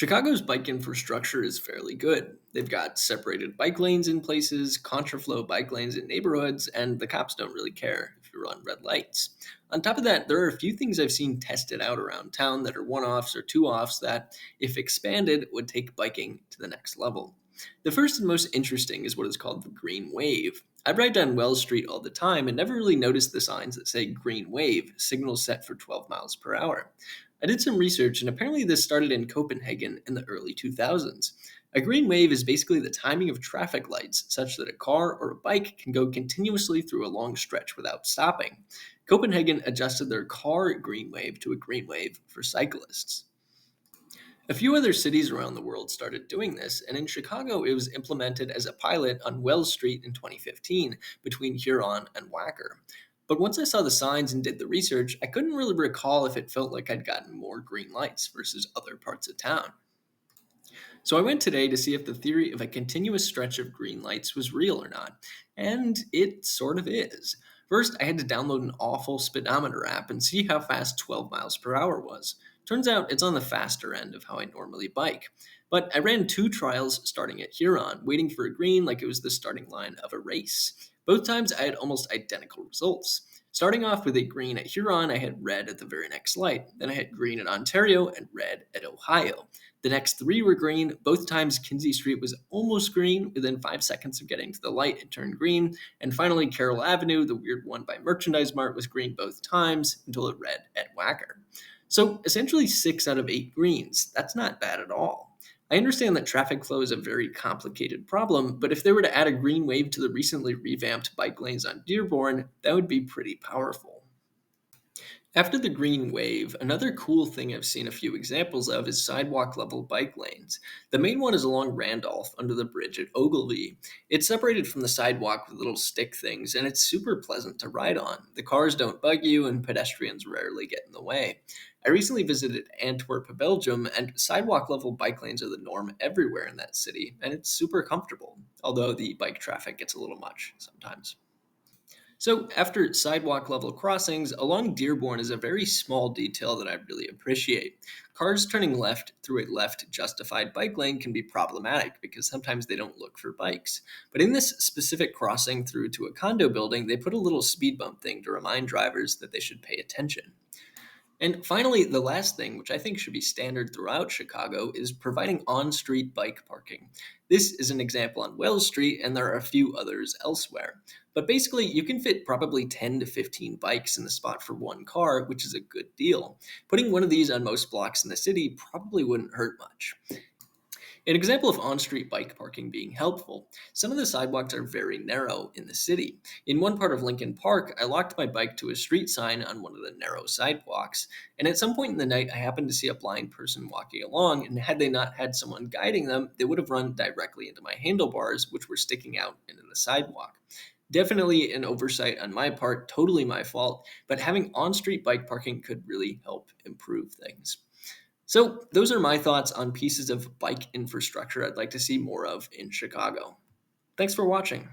Chicago's bike infrastructure is fairly good. They've got separated bike lanes in places, contraflow bike lanes in neighborhoods, and the cops don't really care if you run red lights. On top of that, there are a few things I've seen tested out around town that are one offs or two offs that, if expanded, would take biking to the next level. The first and most interesting is what is called the Green Wave. I ride down Wells Street all the time and never really noticed the signs that say Green Wave, signal set for 12 miles per hour. I did some research, and apparently this started in Copenhagen in the early 2000s. A green wave is basically the timing of traffic lights such that a car or a bike can go continuously through a long stretch without stopping. Copenhagen adjusted their car green wave to a green wave for cyclists. A few other cities around the world started doing this, and in Chicago it was implemented as a pilot on Wells Street in 2015 between Huron and Wacker. But once I saw the signs and did the research, I couldn't really recall if it felt like I'd gotten more green lights versus other parts of town. So I went today to see if the theory of a continuous stretch of green lights was real or not, and it sort of is. First, I had to download an awful speedometer app and see how fast 12 miles per hour was. Turns out it's on the faster end of how I normally bike. But I ran two trials starting at Huron, waiting for a green like it was the starting line of a race. Both times I had almost identical results. Starting off with a green at Huron, I had red at the very next light. Then I had green at Ontario and red at Ohio. The next three were green. Both times Kinsey Street was almost green. Within 5 seconds of getting to the light, it turned green. And finally, Carroll Avenue, the weird one by Merchandise Mart, was green both times until it red at Wacker. So essentially 6 out of 8 greens. That's not bad at all. I understand that traffic flow is a very complicated problem, but if they were to add a green wave to the recently revamped bike lanes on Dearborn, that would be pretty powerful. After the green wave, another cool thing I've seen a few examples of is sidewalk level bike lanes. The main one is along Randolph under the bridge at Ogilvy. It's separated from the sidewalk with little stick things, and it's super pleasant to ride on. The cars don't bug you, and pedestrians rarely get in the way. I recently visited Antwerp, Belgium, and sidewalk level bike lanes are the norm everywhere in that city, and it's super comfortable, although the bike traffic gets a little much sometimes. So, after sidewalk level crossings, along Dearborn is a very small detail that I really appreciate. Cars turning left through a left justified bike lane can be problematic because sometimes they don't look for bikes. But in this specific crossing through to a condo building, they put a little speed bump thing to remind drivers that they should pay attention. And finally, the last thing, which I think should be standard throughout Chicago, is providing on street bike parking. This is an example on Wells Street, and there are a few others elsewhere. But basically, you can fit probably 10 to 15 bikes in the spot for one car, which is a good deal. Putting one of these on most blocks in the city probably wouldn't hurt much. An example of on street bike parking being helpful: some of the sidewalks are very narrow in the city. In one part of Lincoln Park, I locked my bike to a street sign on one of the narrow sidewalks, and at some point in the night, I happened to see a blind person walking along, and had they not had someone guiding them, they would have run directly into my handlebars, which were sticking out into the sidewalk. Definitely an oversight on my part, totally my fault, but having on street bike parking could really help improve things. So, those are my thoughts on pieces of bike infrastructure I'd like to see more of in Chicago. Thanks for watching.